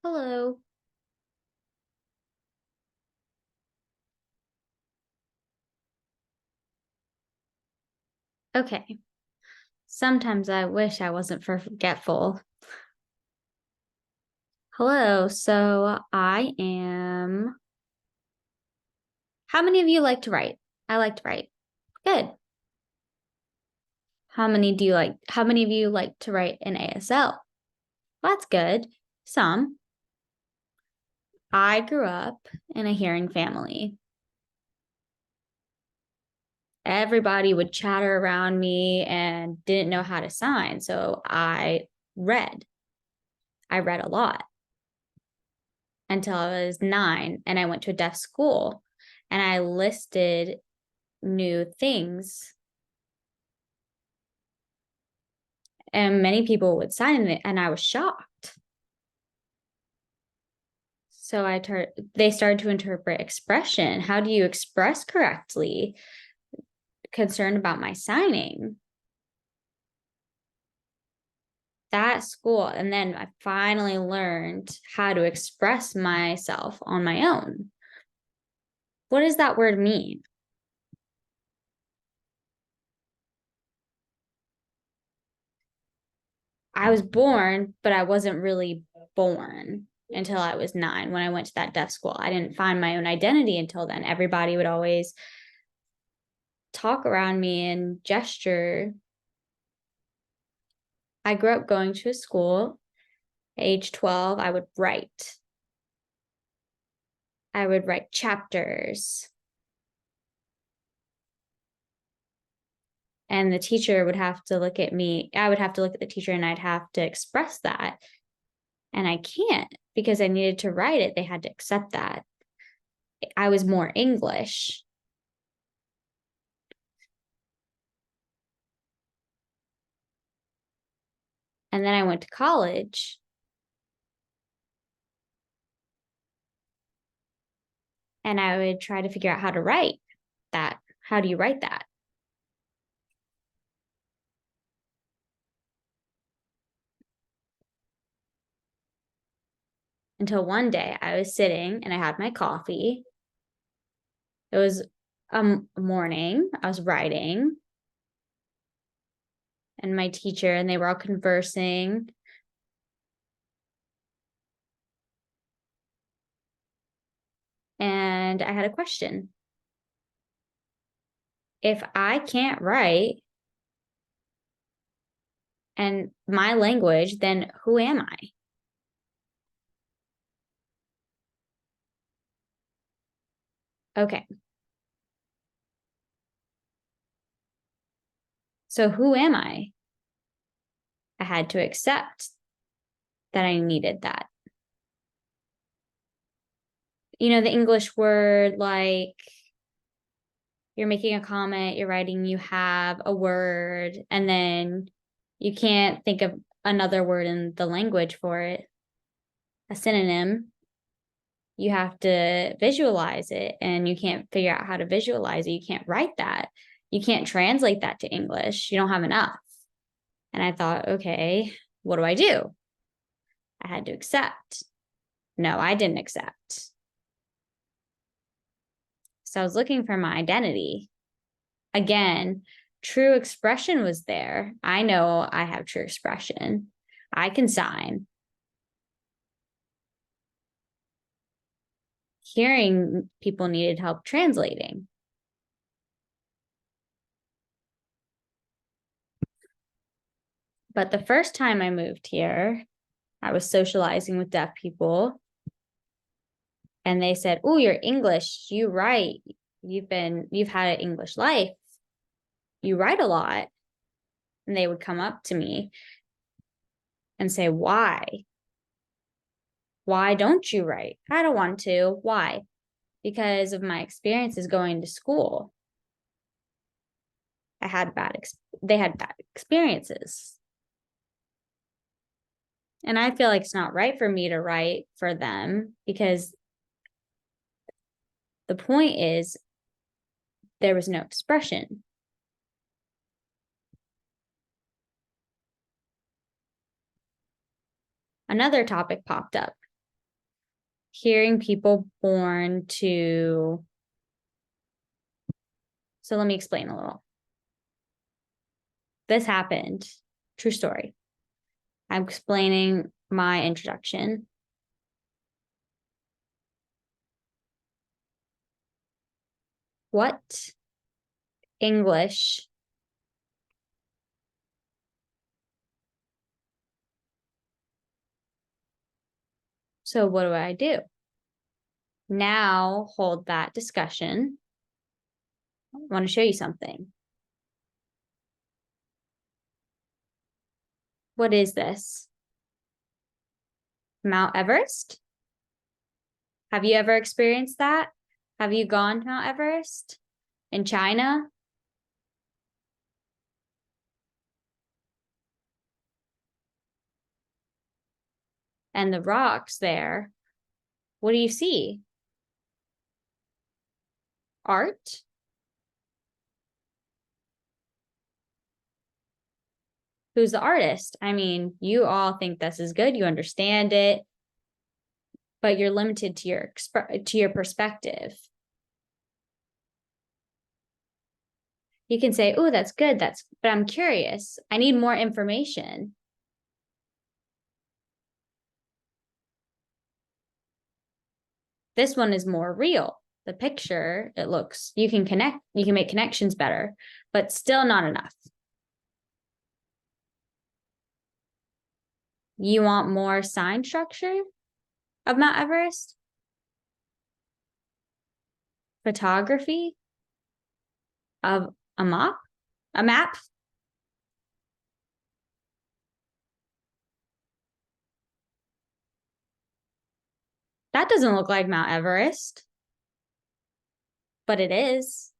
Hello. Okay. Sometimes I wish I wasn't forgetful. Hello. So I am. How many of you like to write? I like to write. Good. How many of you like to write in ASL? Well, that's good. Some. I grew up in a hearing family. Everybody would chatter around me and didn't know how to sign. So read. I read a lot until I was 9 and I went to a deaf school and I listed new things and many people would sign it and I was shocked. So they started to interpret expression. How do you express correctly? Concerned about my signing. That school. And then I finally learned how to express myself on my own. What does that word mean? I was born, but I wasn't really born until I was 9 when I went to that deaf school. I didn't find my own identity until then. Everybody would always talk around me and gesture. I grew up going to a school. Age 12, I would write. I would write chapters. And the teacher would have to look at me. I would have to look at the teacher and I'd have to express that. And I can't because I needed to write it. They had to accept that. I was more English. And then I went to college. And I would try to figure out how to write that. How do you write that? Until one day I was sitting and I had my coffee. It was a morning. I was writing. And my teacher, and they were all conversing. And I had a question. If I can't write and my language, then who am I? Okay. So who am I? I had to accept that I needed that. You know, the English word, like you're making a comment, you're writing, you have a word, and then you can't think of another word in the language for it, a synonym. You have to visualize it, and you can't figure out how to visualize it. You can't write that. You can't translate that to English. You don't have enough. And I thought, okay, what do I do? I had to accept. No, I didn't accept. So I was looking for my identity. Again, true expression was there. I know I have true expression. I can sign. Hearing people needed help translating. But the first time I moved here, I was socializing with deaf people. And they said, "Oh, you're English. You write. You've had an English life. You write a lot." And they would come up to me and say, "Why? Why don't you write?" "I don't want to." "Why?" "Because of my experiences going to school. They had bad experiences." And I feel like it's not right for me to write for them because the point is there was no expression. Another topic popped up. hearing people born to. So let me explain a little. This happened. True story. I'm explaining my introduction. What English So what do I do? Now hold that discussion. I want to show you something. What is this? Mount Everest? Have you ever experienced that? Have you gone to Mount Everest in China? And the rocks there, what do you see? Art? Who's the artist? I mean, you all think this is good, you understand it, but you're limited to your perspective. You can say, "Oh, that's good. But I'm curious. I need more information." This one is more real. The picture, you can make connections better, but still not enough. You want more sign structure of Mount Everest? Photography of a map? A map? That doesn't look like Mount Everest, but it is.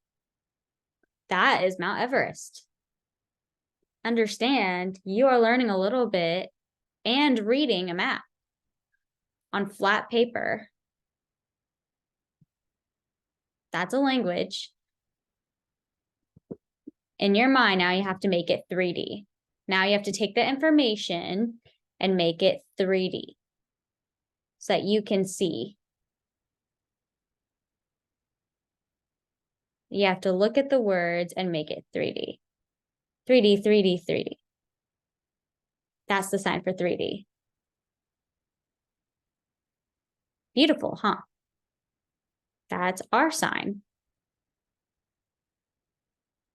That is Mount Everest. Understand, you are learning a little bit and reading a map on flat paper. That's a language. In your mind, now you have to make it 3D. Now you have to take the information and make it 3D so that you can see. You have to look at the words and make it 3D. 3D, 3D, 3D. That's the sign for 3D. Beautiful, huh? That's our sign.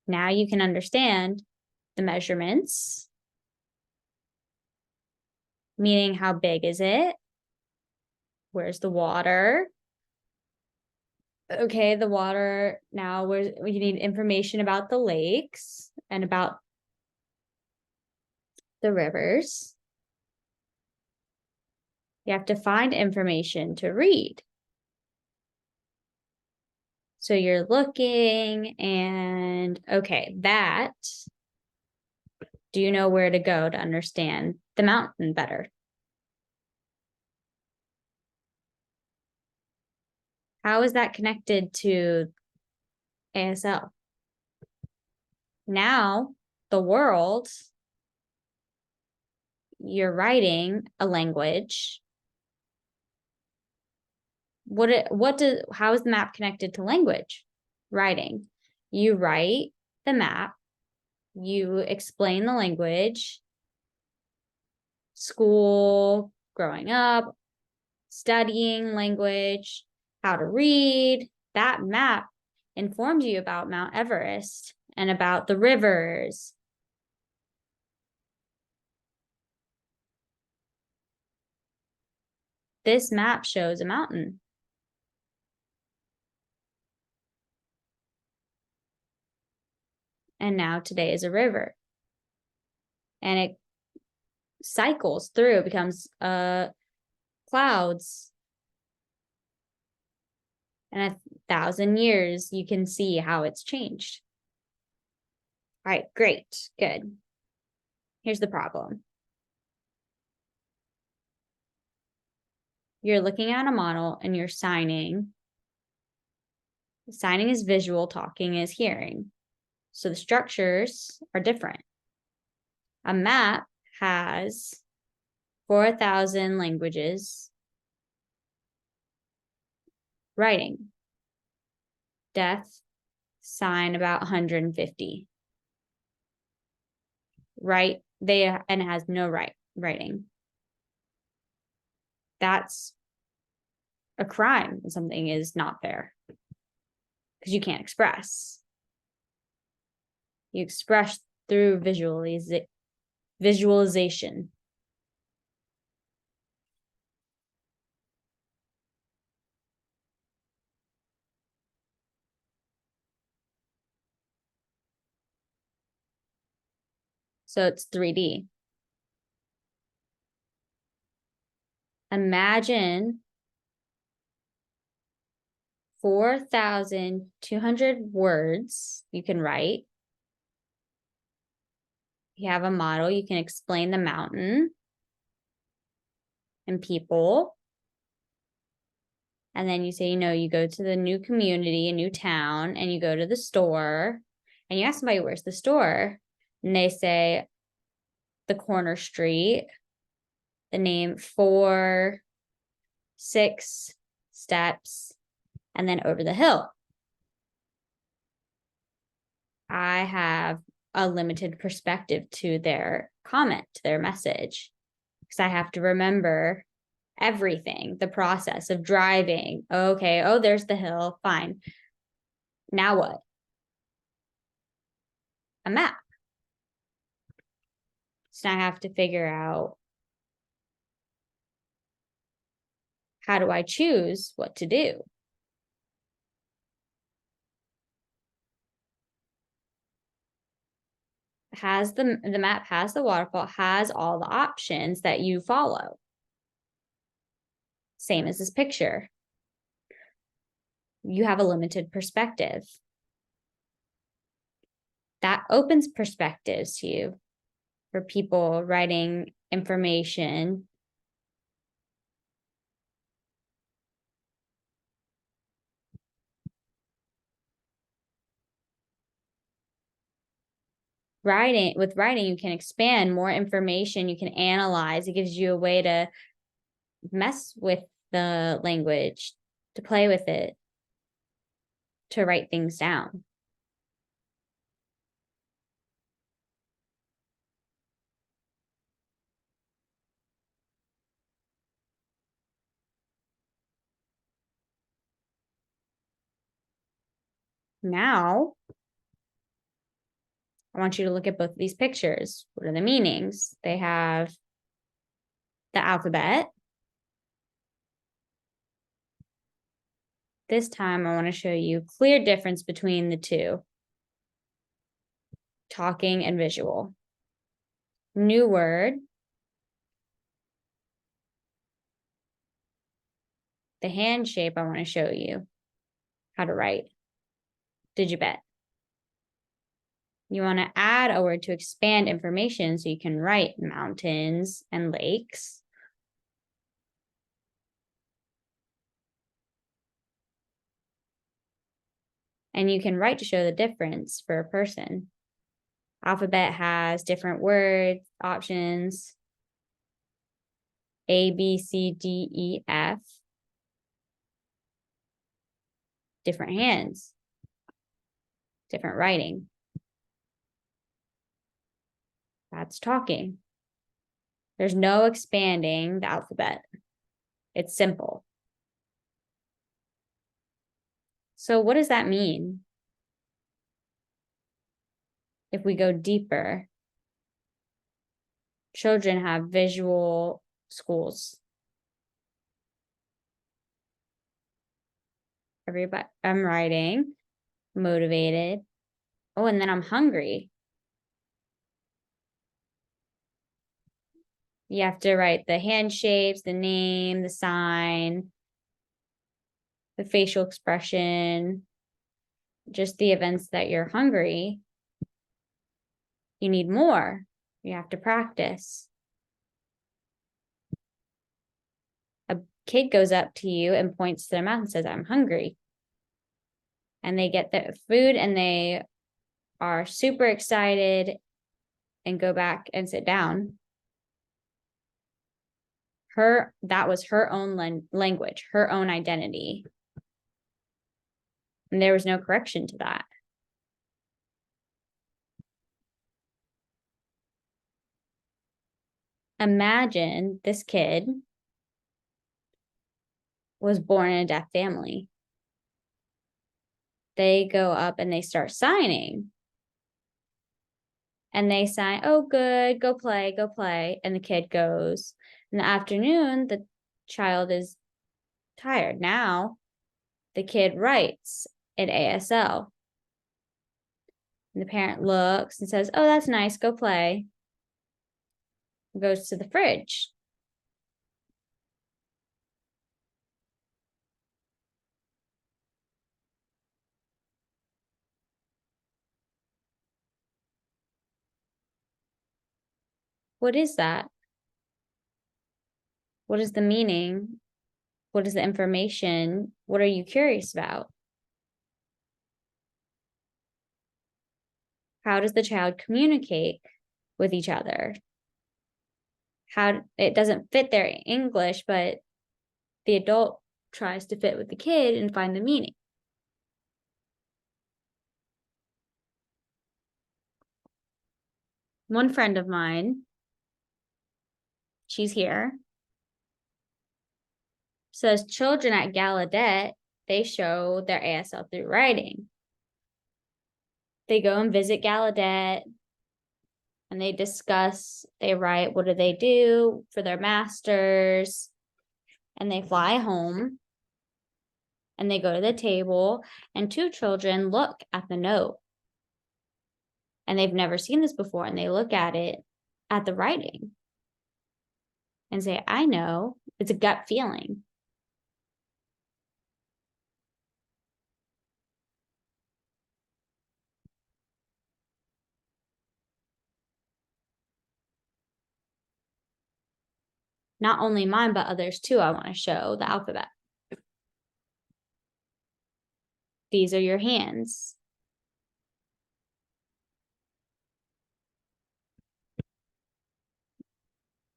Now you can understand the measurements, meaning how big is it? Where's the water? Okay, the water, now we need information about the lakes and about the rivers. You have to find information to read. So you're looking and, okay, do you know where to go to understand the mountain better? How is that connected to ASL? Now, the world, you're writing a language. How is the map connected to language? Writing. You write the map, you explain the language, school, growing up, studying language, how to read. That map informs you about Mount Everest and about the rivers. This map shows a mountain. And now today is a river. And it cycles through, becomes clouds. And 1,000 years, you can see how it's changed. All right, great, good. Here's the problem. You're looking at a model and you're signing. Signing is visual, talking is hearing. So the structures are different. A map has 4,000 languages writing. Death, sign about 150. Right? And it has no writing. That's a crime when something is not there. Because you can't express. You express through visualization. So it's 3D. Imagine 4,200 words you can write. You have a model, you can explain the mountain and people. And then you say, you go to the new community, a new town, and you go to the store and you ask somebody, where's the store? And they say, the corner street, the name 4, 6 steps, and then over the hill. I have a limited perspective to their comment, their message, because I have to remember everything, the process of driving. Okay, there's the hill, fine. Now what? A map. So I have to figure out, how do I choose what to do? The map has the waterfall, has all the options that you follow. Same as this picture. You have a limited perspective. That opens perspectives to you for people writing information. With writing, you can expand more information, you can analyze. It gives you a way to mess with the language, to play with it, to write things down. Now, I want you to look at both of these pictures. What are the meanings? They have the alphabet. This time, I want to show you a clear difference between the two. Talking and visual. New word. The hand shape, I want to show you how to write. Did you bet? You want to add a word to expand information so you can write mountains and lakes. And you can write to show the difference for a person. Alphabet has different word options. A, B, C, D, E, F. Different hands. Different writing. That's talking. There's no expanding the alphabet. It's simple. So what does that mean? If we go deeper, children have visual schools. I'm writing, motivated. And then I'm hungry. You have to write the hand shapes, the name, the sign, the facial expression, just the events that you're hungry. You need more. You have to practice. A kid goes up to you and points to their mouth and says, I'm hungry. And they get the food and they are super excited and go back and sit down. That was her own language, her own identity. And there was no correction to that. Imagine this kid was born in a deaf family. They go up and they start signing. And they sign, oh, good, go play, go play. And the kid goes. In the afternoon, the child is tired. Now the kid writes in ASL. And the parent looks and says, oh, that's nice, go play. And goes to the fridge. What is that? What is the meaning? What is the information? What are you curious about? How does the child communicate with each other? How it doesn't fit their English, but the adult tries to fit with the kid and find the meaning. One friend of mine, she's here, says children at Gallaudet, they show their ASL through writing. They go and visit Gallaudet and they discuss, they write, what do they do for their masters? And they fly home and they go to the table and two children look at the note. And they've never seen this before. And they look at it, at the writing, and say, I know, it's a gut feeling. Not only mine, but others too. I want to show the alphabet. These are your hands.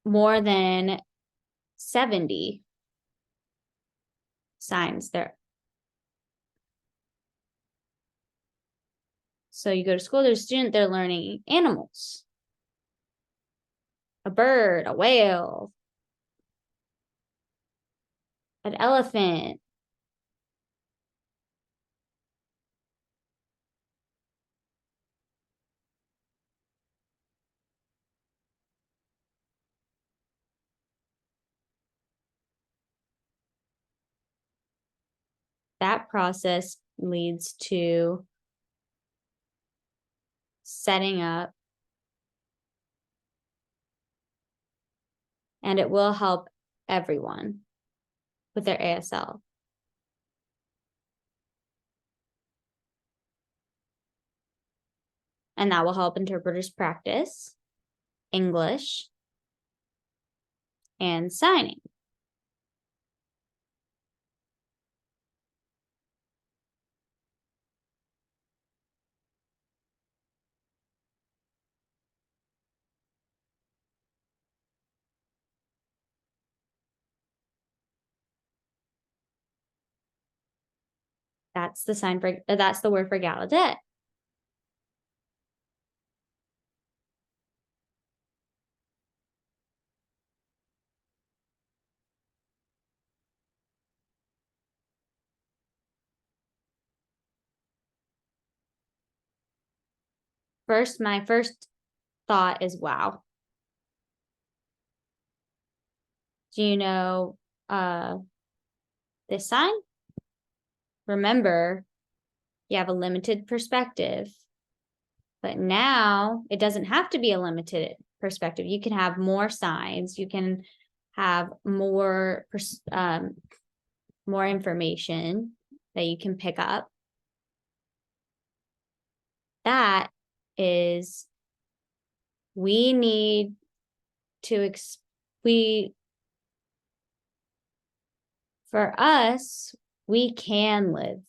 More than 70 signs there. So you go to school, there's a student, they're learning animals. A bird, a whale, an elephant. That process leads to setting up, and it will help everyone with their ASL. And that will help interpreters practice English and signing. That's the sign for, that's the word for Gallaudet. My first thought is, wow. Do you know this sign? Remember, you have a limited perspective, but now it doesn't have to be a limited perspective. You can have more signs. You can have more information that you can pick up. That is, we need to, for us, we can live